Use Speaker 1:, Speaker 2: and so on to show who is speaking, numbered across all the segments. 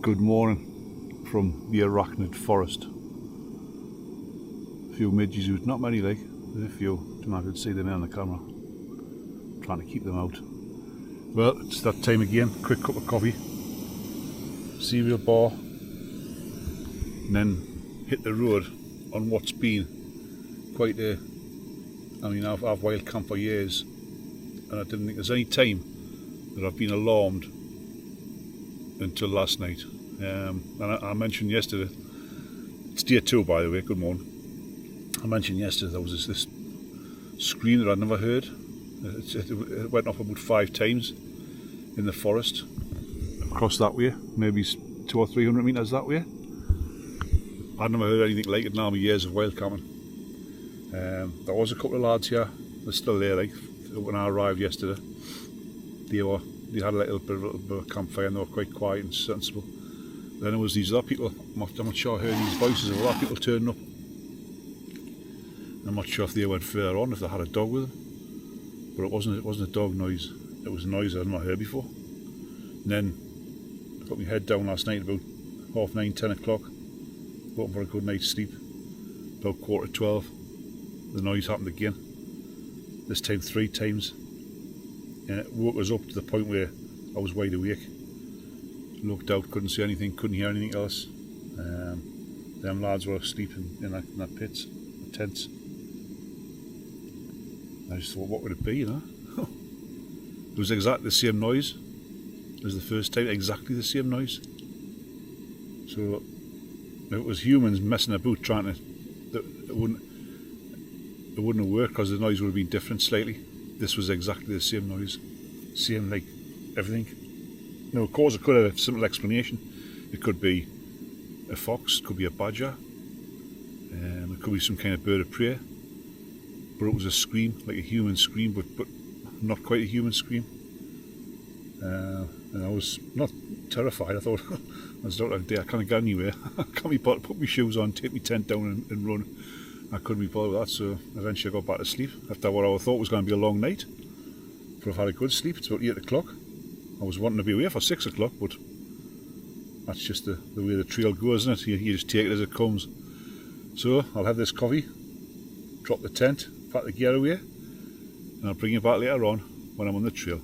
Speaker 1: Good morning from the arachnid forest. A few midges out, not many like, there's a few. I could see them on the camera. Trying to keep them out. Well, it's that time again. Quick cup of coffee, cereal bar, and then hit the road on what's been quite a... I've wild camped for years, and I didn't think there's any time that I've been alarmed until last night. And I mentioned yesterday, it's day 2 by the way, good morning. I mentioned yesterday there was this scream that I'd never heard. It went off about 5 times in the forest, across that way, maybe 200 or 300 metres that way. I'd never heard anything like it in all my years of wild camping. There was a couple of lads here, they're still there, like when I arrived yesterday. They had a little bit of a campfire and they were quite quiet and sensible. Then there was these other people, I'm not sure I heard these voices of other people turning up. I'm not sure if they went further on, if they had a dog with them. But it wasn't a dog noise, it was a noise I'd not heard before. And then I got my head down last night about 9:30, 10 o'clock, hoping for a good night's sleep. About 11:45, the noise happened again. This time 3 times. And it woke us up to the point where I was wide awake. Looked out, couldn't see anything, couldn't hear anything else. Them lads were asleep in that pits, the tents. I just thought, what would it be, you know? It was exactly the same noise as the first time, exactly the same noise. So if it was humans messing about trying to, it wouldn't have worked because the noise would have been different slightly. This was exactly the same noise, same like everything. Now of course it could have a simple explanation. It could be a fox, it could be a badger, it could be some kind of bird of prey. But it was a scream, like a human scream, but not quite a human scream. And I was not terrified. I thought, I was out of day, I can't get anywhere. I can't be bothered to put my shoes on, take my tent down and run. I couldn't be bothered with that, so eventually I got back to sleep. After what I thought was going to be a long night. But I've had a good sleep, it's about 8 o'clock. I was wanting to be away for 6 o'clock, but that's just the way the trail goes, isn't it? You just take it as it comes. So I'll have this coffee, drop the tent, pack the gear away, and I'll bring you back later on when I'm on the trail.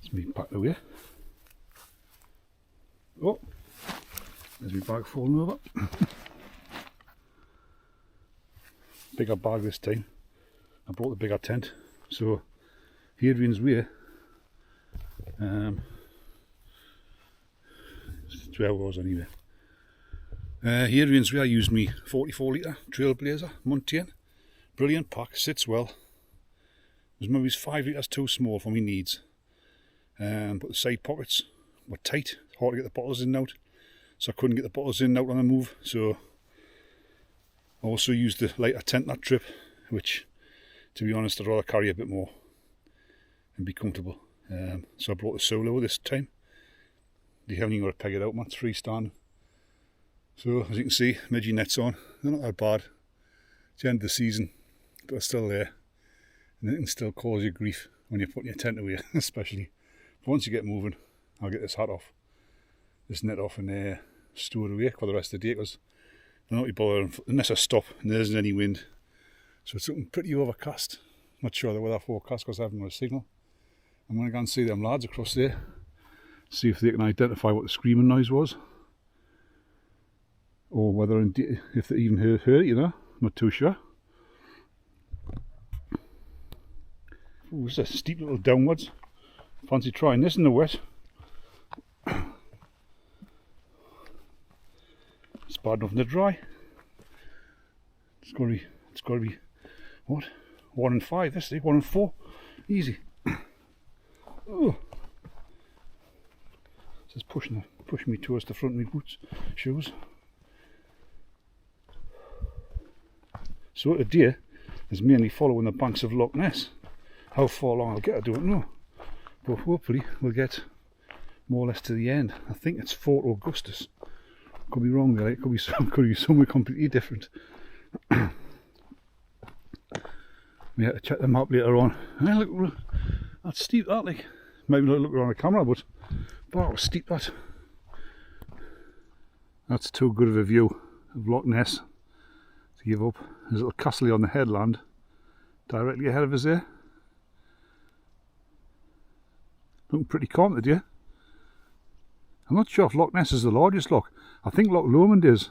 Speaker 1: Let's me pack away. Oh, there's my bag falling over. Bigger bag this time. I brought the bigger tent. So Hadrian's Way, 2 hours anyway. Hadrian's Way, I used me 44 litre Trailblazer Montane. Brilliant pack, sits well. It was maybe 5 litres too small for my needs. But the side pockets were tight, hard to get the bottles in and out. So I couldn't get the bottles in and out on the move. So I also used the lighter tent that trip, which, to be honest, I'd rather carry a bit more and be comfortable. So I brought the solo this time. You haven't even got to peg it out, man, it's freestanding. So as you can see, midgie nets on, they're not that bad. It's the end of the season, but they're still there. And it can still cause you grief when you're putting your tent away, especially. But once you get moving, I'll get this hat off, this net off, and store it away for the rest of the day, because I'm not bothered unless I stop and there isn't any wind. So it's looking pretty overcast. Not sure the weather forecast because I haven't got a signal. I'm going to go and see them lads across there, see if they can identify what the screaming noise was, or whether if they even heard it, you know. I'm not too sure. Oh, it's a steep little downwards. Fancy trying this in the wet. It's bad enough in the dry. It's got to be what? 1 and 5. This is 1 and 4. Easy. Oh, just pushing me towards the front of my boots, shoes. So today is mainly following the banks of Loch Ness. How far along I'll get, I don't know. But hopefully we'll get more or less to the end. I think it's Fort Augustus. Could be wrong there, it could be somewhere completely different. We have to check the map later on. Hey, look, that's steep that, like. Maybe not look on the camera, but wow, it was steep that. That's too good of a view of Loch Ness to give up. There's a little castle on the headland directly ahead of us there. Looking pretty confident, yeah? I'm not sure if Loch Ness is the largest loch. I think Loch Lomond is.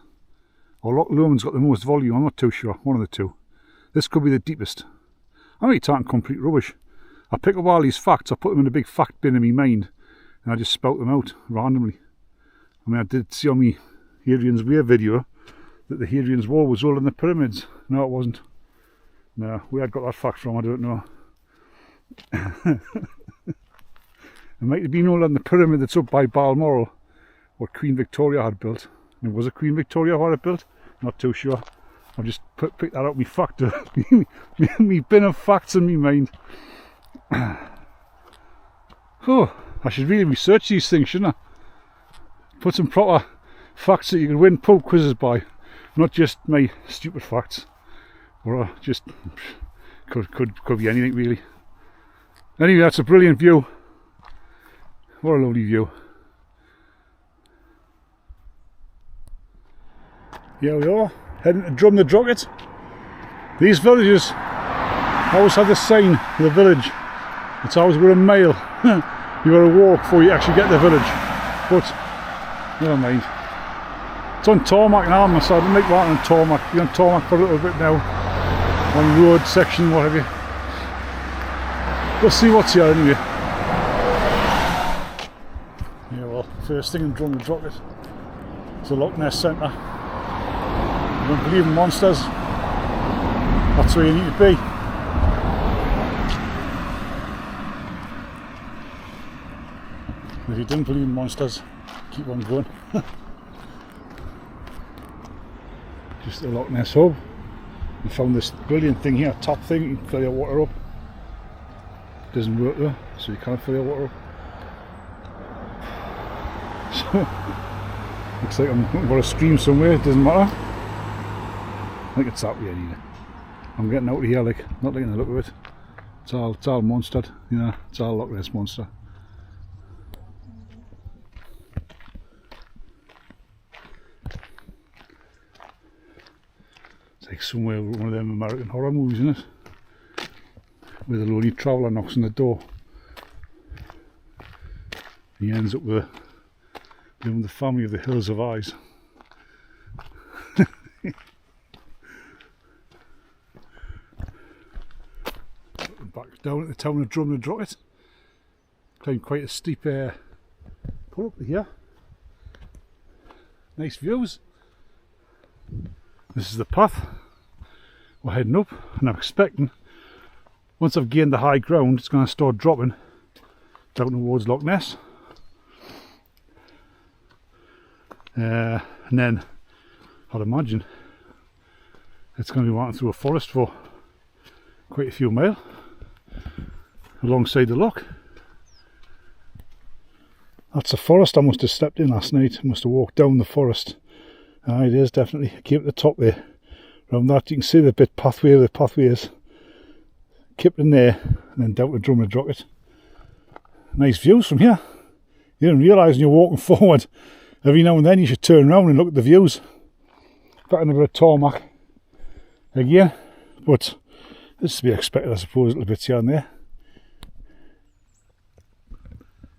Speaker 1: Or Loch Lomond's got the most volume, I'm not too sure. One of the two. This could be the deepest. I'm really talking complete rubbish. I pick up all these facts, I put them in a big fact bin in my mind, and I just spout them out randomly. I mean, I did see on my Hadrian's Wall video that the Hadrian's Wall was older than the pyramids. No, it wasn't. No, where I got that fact from, I don't know. It might have been older than the pyramid that's up by Balmoral, what Queen Victoria had built. And was it Queen Victoria who had it built? Not too sure. I've just picked that out, me fact, me bin of facts in my mind. Oh, I should really research these things, shouldn't I? Put some proper facts that you can win pub quizzes by, not just my stupid facts, or just could be anything really. Anyway, that's a brilliant view. What a lovely view. Here we are, heading to Drum the Drocket. These villages always have this sign for the village. It's always with a mile. You got to walk before you actually get to the village. But never mind. It's on tarmac now, so I didn't like walking on tarmac. Be on tarmac for a little bit now. On road section, what have you. We'll see what's here anyway. Yeah, well, first thing in Drum the Drocket. It's the Loch Ness Centre. You don't believe in monsters, that's where you need to be. If you didn't believe in monsters, keep on going. Just the Loch Ness hub. We found this brilliant thing here, top thing, you can fill your water up. It doesn't work though, so you can't fill your water up. So, looks like I'm going to stream somewhere, it doesn't matter. I think it's that way anyway. I'm getting out of here, like, not liking the look of it. It's all monstered, you know, it's all Loch Ness monster. It's like somewhere one of them American horror movies, isn't it? Where the lonely traveller knocks on the door. He ends up with the family of the Hills of Eyes. Back down at the town of Drum the Drocket. Climbed quite a steep pull up here. Nice views. This is the path we're heading up, and I'm expecting once I've gained the high ground it's going to start dropping down towards Loch Ness. And then I'd imagine it's going to be walking through a forest for quite a few miles alongside the loch. That's a forest I must have stepped in last night. I must have walked down the forest. It is definitely. I came at the top there. Around that you can see the bit pathway where the pathway is. Kept in there and then down to Drum the Drocket. Nice views from here. You don't realise when you're walking forward, every now and then you should turn around and look at the views. Back in a bit of tarmac again, but this is to be expected, I suppose, little bits here and there.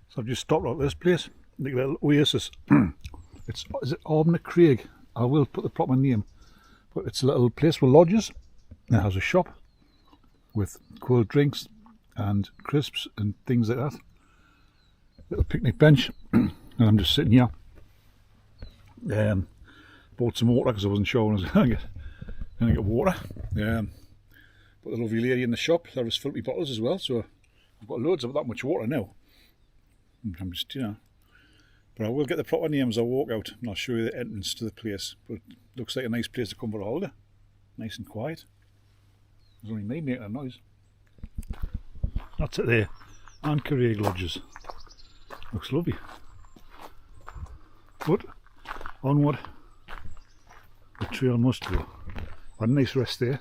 Speaker 1: So I've just stopped at this place, like a little oasis. Is it Craig? I will put the proper name, but it's a little place with lodges. It has a shop with cold drinks and crisps and things like that. Little picnic bench, and I'm just sitting here. Bought some water because I wasn't sure when I was going to get water. But the lovely lady in the shop, there was filthy bottles as well, so I've got loads of that much water now. I'm just, you know, but I will get the proper name as I walk out, and I'll show you the entrance to the place. But it looks like a nice place to come for a holiday, nice and quiet. There's only me making a noise. That's it there, Anchorage Lodges. Looks lovely. But onward, the trail must go. Had a nice rest there.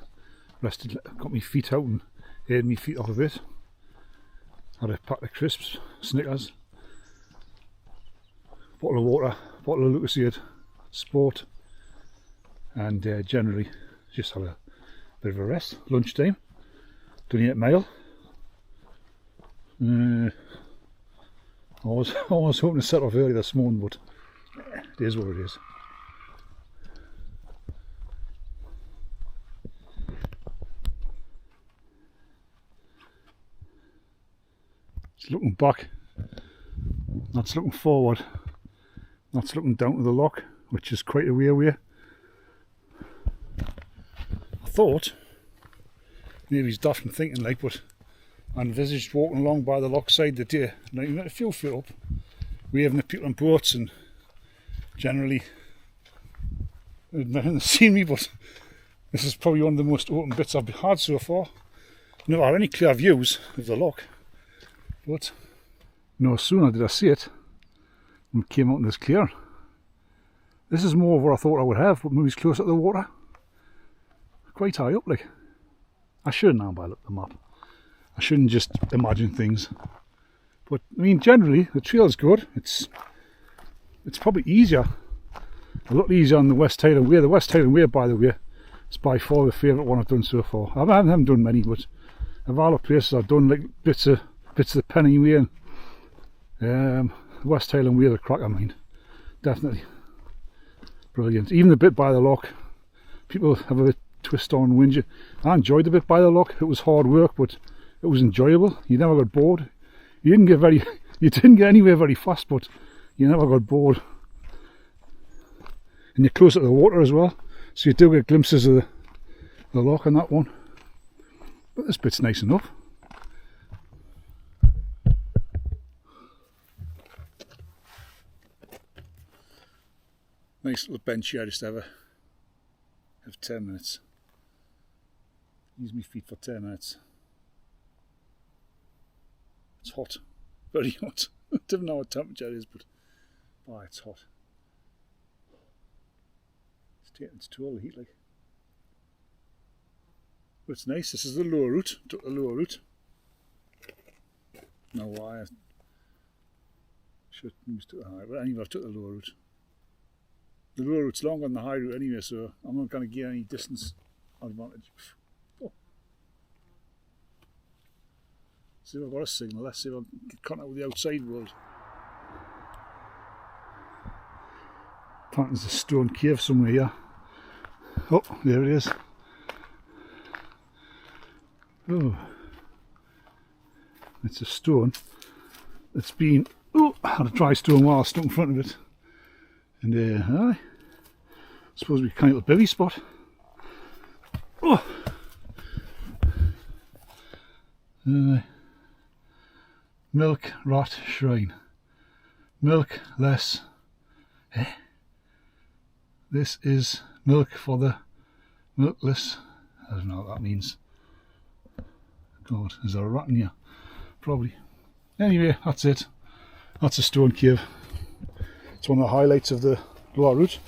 Speaker 1: Rested, got my feet out and aired my feet off a bit. Had a pack of crisps, Snickers, bottle of water, bottle of Lucasade, sport, and generally just have a bit of a rest. Lunchtime, done 8 mile. I was hoping to set off early this morning, but it is what it is. It's looking back, that's looking forward, that's looking down to the loch, which is quite a way away. I thought, maybe he's daft and thinking like, but I envisaged walking along by the loch side the day, now you let a few foot up, waving at people on boats, and generally nothing seen me, but this is probably one of the most open bits I've had so far. Never had any clear views of the loch, but no sooner did I see it and came out in this clear. This is more of what I thought I would have, but maybe it's closer to the water. Quite high up, like. I should know by looking at the map. I shouldn't just imagine things. But I mean, generally the trail's good. It's probably easier, a lot easier on the West Highland Way. The West Highland Way, by the way, is by far the favourite one I've done so far. I haven't done many, but of all the places I've done, like bits of the Penny Way and West Highland Way, the crack, I mean, definitely brilliant. Even the bit by the loch, people have a bit twist on whinge. I enjoyed the bit by the loch. It was hard work, but it was enjoyable. You never got bored. You didn't get anywhere very fast, but you never got bored. And you're closer to the water as well, so you do get glimpses of the loch on that one. But this bit's nice enough. Nice little bench here, just have 10 minutes. Use my feet for 10 minutes. It's hot, very hot. I don't know what temperature it is, but oh, it's hot. It's taking its toll, the heat, like. But it's nice. This is the lower route. Took the lower route. Know why? I should have used the high, but anyway, I took the lower route. The lower route's longer than the high route anyway, so I'm not going to get any distance advantage. Oh. See if I've got a signal. Let's see if I can get contact with the outside world. I think there's a stone cave somewhere here. Oh, there it is. Oh, it's a stone that's been had a dry stone wall stuck in front of it, and I suppose we kind of a bivvy spot. Oh, milk rat shrine, milk less. This is milk for the milkless. I don't know what that means. God, is there a rat in here? Probably. Anyway, that's it. That's a stone cave. It's one of the highlights of the lower route.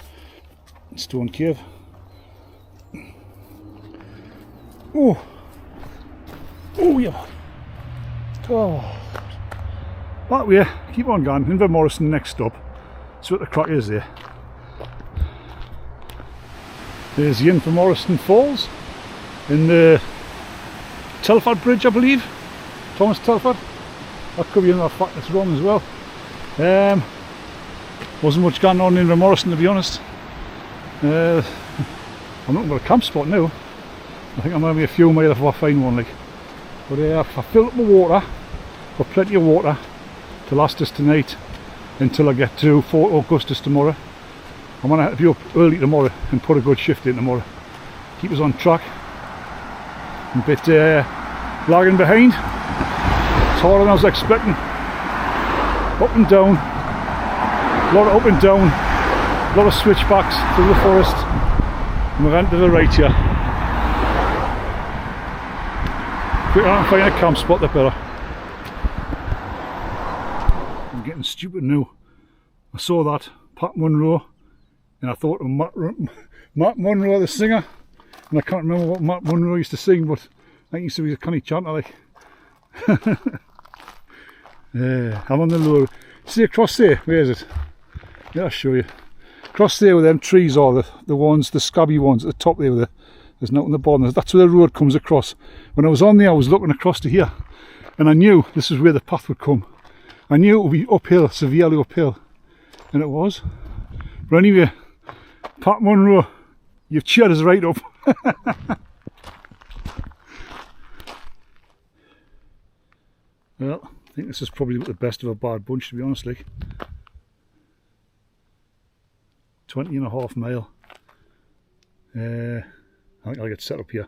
Speaker 1: Stone cave. Oh! Oh yeah! Oh! That way, keep on going. Into Morrison next stop. See what the crack is there. There's the inn for Morrison Falls in the Telford Bridge, I believe. Thomas Telford. That could be another fact that's wrong as well. Wasn't much going on in Morrison, to be honest. I'm looking for a camp spot now. I think I'm going to be a few miles before I find one. Like, but I filled up my water. Got plenty of water to last us tonight until I get to Fort Augustus tomorrow. I'm going to have to be up early tomorrow and put a good shift in tomorrow. Keep us on track. A bit lagging behind. It's harder than I was expecting. Up and down. A lot of up and down. A lot of switchbacks through the forest. And we're going to the right here. Quicker I can find a camp spot, the better. I'm getting stupid now. I saw that Pat Monroe and I thought of Matt Monroe, the singer. And I can't remember what Matt Monroe used to sing, but I used to be a canny chanter, like. I'm on the lower. See across there? Where is it? Yeah, I'll show you. Across there where them trees are, the ones, the scabby ones at the top there, there's nothing at the bottom. That's where the road comes across. When I was on there, I was looking across to here, and I knew this is where the path would come. I knew it would be uphill, severely uphill, and it was. But anyway, Pat Monroe, you've cheered us right up. Well, I think this is probably the best of a bad bunch, to be honest. Like 20.5 mile. I think I'll get set up here.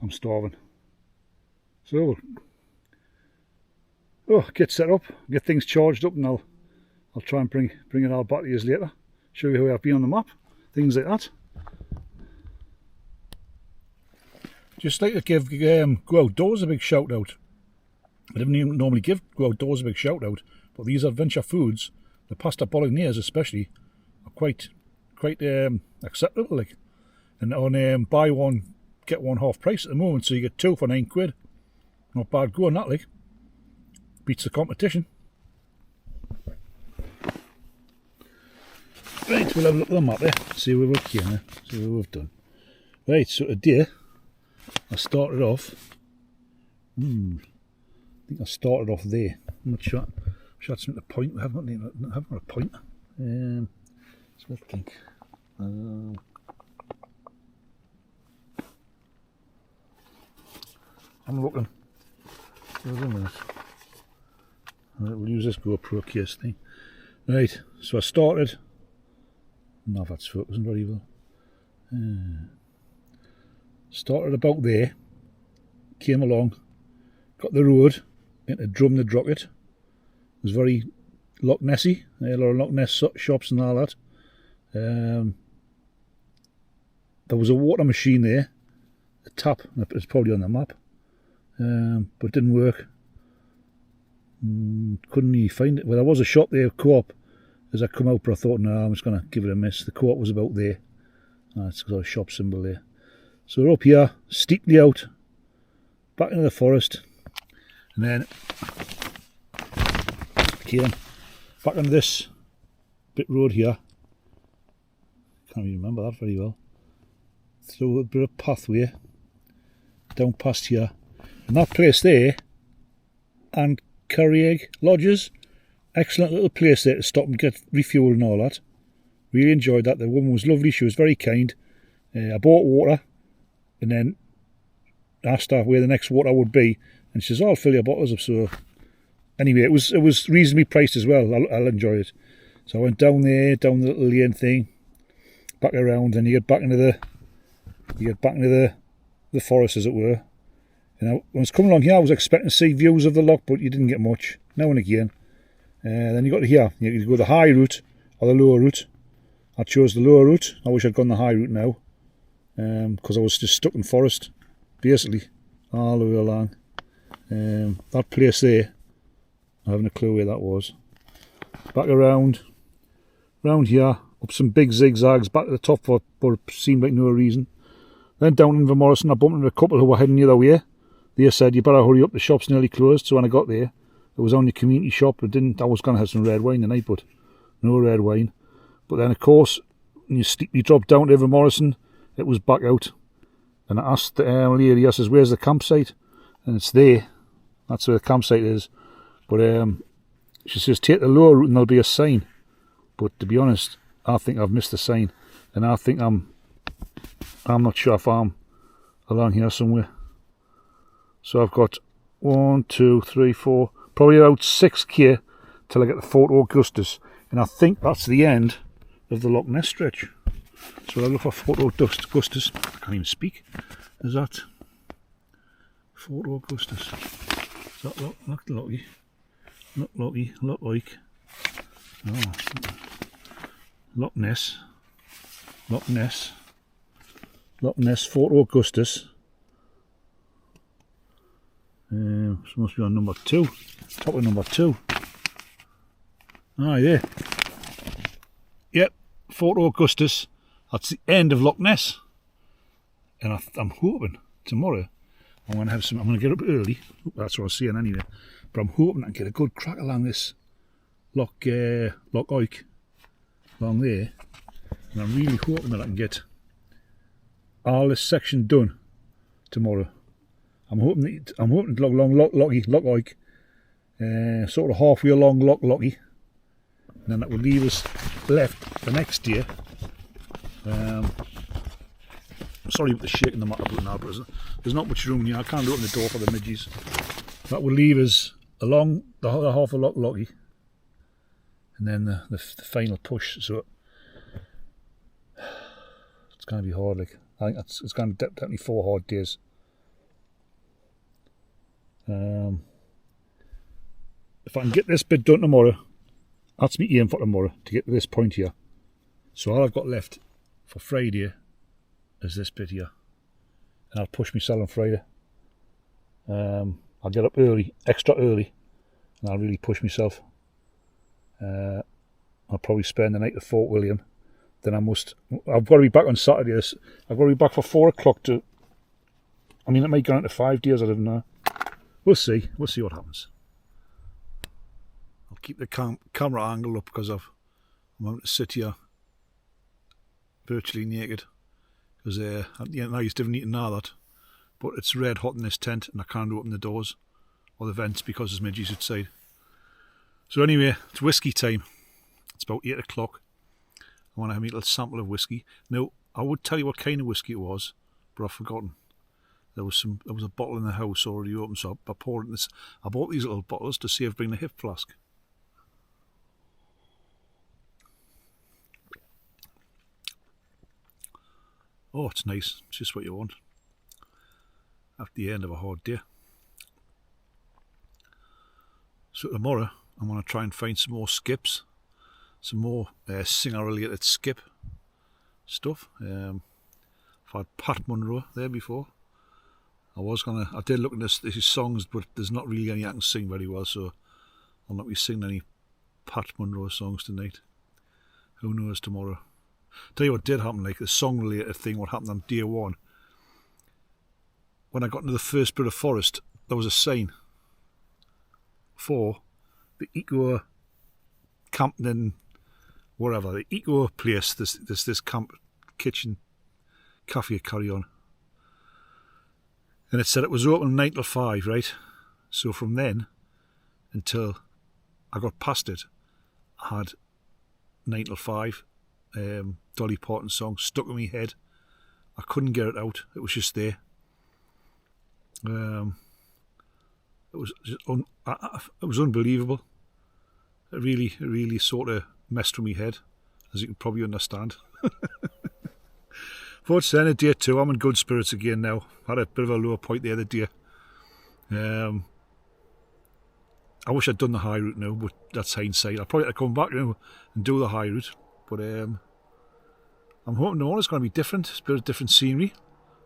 Speaker 1: I'm starving. So we'll get set up, get things charged up, and I'll try and bring it all back to you later. Show you how I've been on the map, things like that. Just like to give Go Outdoors a big shout out. I don't even normally give Go Outdoors a big shout out, but these adventure foods, the pasta bolognese especially, are quite acceptable. Like, and on buy one get one half price at the moment, so you get 2 for £9. Not bad going that, like. Beats the competition. Right, we'll have a look at the map there, see where we're here, see what we've done. Right, so today I started off. I think I started off there. I'm not sure. I'm sure that's not the point. We haven't got a point. So let's think. I'm looking. Wait a minute. We'll use this GoPro case thing. Right, so I started. No, that's focusing very well. Started about there. Came along. Got the road into Drumnadrocket. It was very Loch Nessy. A lot of Loch Ness shops and all that. There was a water machine there. A tap. It's probably on the map. But it didn't work. Couldn't really find it. Well, there was a shop there, Co-op, as I come out, but I thought, no, I'm just going to give it a miss. The Co-op was about there. It's got a shop symbol there. So we're up here, steeply out, back into the forest, and then came back on this bit road here. Can't even remember that very well. Through a bit of pathway down past here, and that place there, and Currieg Lodges, excellent little place there to stop and get refuel and all that. Really enjoyed that. The woman was lovely, she was very kind. I bought water and then asked her where the next water would be, and she says, oh, I'll fill your bottles up. So anyway, it was reasonably priced as well. I'll enjoy it. So I went down there, down the little lane thing, back around, and you get back into the forest, as it were. And when I was coming along here, I was expecting to see views of the loch, but you didn't get much, now and again. Then you got to here, you could go the high route or the lower route. I chose the lower route. I wish I'd gone the high route now, because I was just stuck in forest, basically, all the way along. That place there, I haven't a clue where that was. Back around here, up some big zigzags, back to the top for it seemed like no reason. Then down in Morrison, I bumped into a couple who were heading the other way. They said, you better hurry up, the shop's nearly closed. So when I got there, it was only a community shop. I was going to have some red wine tonight, but no red wine. But then, of course, when you steeply dropped down to River Morrison, it was back out. And I asked the lady, I says, where's the campsite? And it's there. That's where the campsite is. But she says, take the lower route and there'll be a sign. But to be honest, I think I've missed the sign. And I think I'm not sure if I'm along here somewhere. So I've got 1, 2, 3, 4, probably about 6 till I get to Fort Augustus. And I think that's the end of the Loch Ness stretch. So I'll look for Fort Augustus. I can't even speak. Is that Fort Augustus? Is that look like Loch Ness, Fort Augustus. This must be on number 2, top of number 2. Yeah. Yep, Fort Augustus. That's the end of Loch Ness. And I'm hoping tomorrow I'm going to have some. I'm going to get up early. That's what I was saying anyway. But I'm hoping I can get a good crack along this Loch Oik along there, and I'm really hoping that I can get all this section done tomorrow. I'm hoping to look like sort of halfway along Locky, and then that will leave us left the next day. Sorry about the shaking the matter now, but there's not much room here. I can't open the door for the midges. That will leave us along the half of Locky, and then the final push. So it's going to be hard. Like, I think it's going to be definitely 4 hard days. If I can get this bit done tomorrow, that's my aim for tomorrow, to get to this point here. So all I've got left for Friday is this bit here, and I'll push myself on Friday. I'll get up early, extra early, and I'll really push myself. I'll probably spend the night at Fort William. Then I've got to be back on Saturday. I've got to be back for 4 o'clock to, I mean, it might go on to 5 days, I don't know. We'll see what happens. I'll keep the camera angle up because I'm going to sit here virtually naked, because now you still need to know that, but it's red hot in this tent and I can't open the doors or the vents because there's midges outside. So anyway, it's whiskey time. It's about 8 o'clock. I want to have a little sample of whiskey. Now, I would tell you what kind of whiskey it was, but I've forgotten. There was a bottle in the house already open, so I poured in this. I bought these little bottles to save bringing the hip flask. Oh, it's nice. It's just what you want after the end of a hard day. So tomorrow, I'm going to try and find some more skips, some more singer-related skip stuff. I've had Pat Monroe there before. I did look at his songs, but there's not really any I can sing very well, so I'll not be singing any Pat Monroe songs tonight. Who knows tomorrow? Tell you what did happen, like the song related thing, what happened on day 1. When I got into the first bit of forest, there was a sign for the eco camping, whatever, the eco place, this camp, kitchen, cafe, carry on. And it said it was open 9 till 5, right? So from then until I got past it, I had 9 till 5, Dolly Parton song stuck in my head. I couldn't get it out. It was just there. It was unbelievable. It really sort of messed with my head, as you can probably understand. But it's the end of day 2. I'm in good spirits again now. Had a bit of a lower point the other day. I wish I'd done the high route now, but that's hindsight. I'll probably have to come back now and do the high route. But I'm hoping tomorrow's going to be different. It's a bit of different scenery.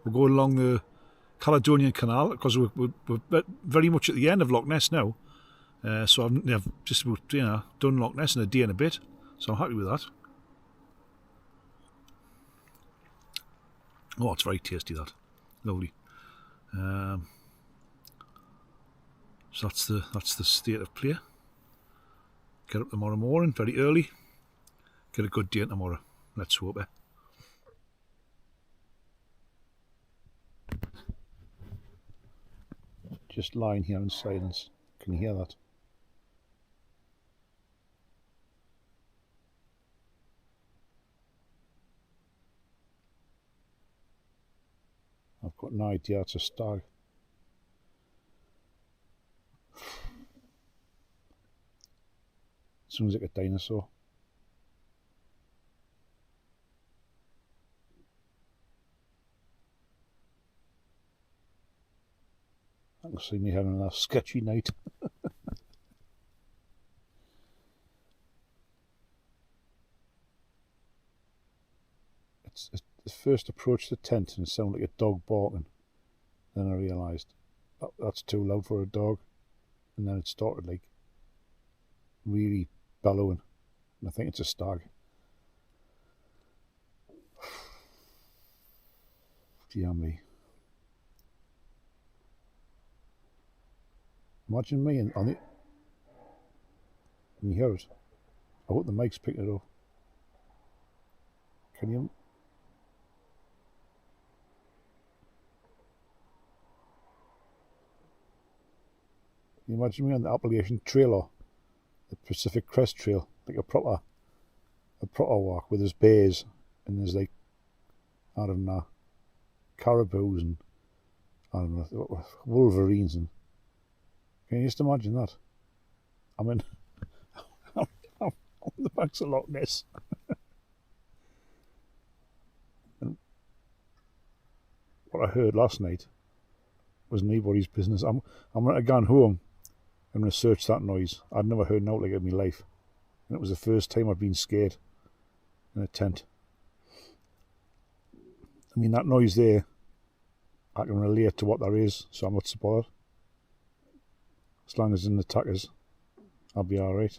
Speaker 1: We're going along the Caledonian Canal, because we're very much at the end of Loch Ness now. So I've just done Loch Ness in a day and a bit. So I'm happy with that. Oh, it's very tasty, that. Lovely. So that's the state of play. Get up tomorrow morning, very early. Get a good day tomorrow. Let's hope it. Just lying here in silence. Can you hear that? I've got no idea, it's a stag. Sounds like a dinosaur. I can see me having a sketchy night. It's first approached the tent and it sounded like a dog barking. Then I realised that's too loud for a dog. And then it started like really bellowing. And I think it's a stag. Dear me. Imagine me on it. Can you hear it? I hope the mic's picking it up. Can you? Can you imagine me on the Appalachian Trail or the Pacific Crest Trail, like a proper walk with there's bears and there's like, I don't know, caribous and I don't know, wolverines, and can you just imagine that? I mean, I'm on the banks of Loch Ness. And what I heard last night was nobody's business. I'm going to go home and research that noise. I'd never heard nothing like it in my life, and it was the first time I'd been scared in a tent. I mean, that noise there, I can relate to what there is, so I'm not so bothered. As long as it's in the tackers, I'll be alright.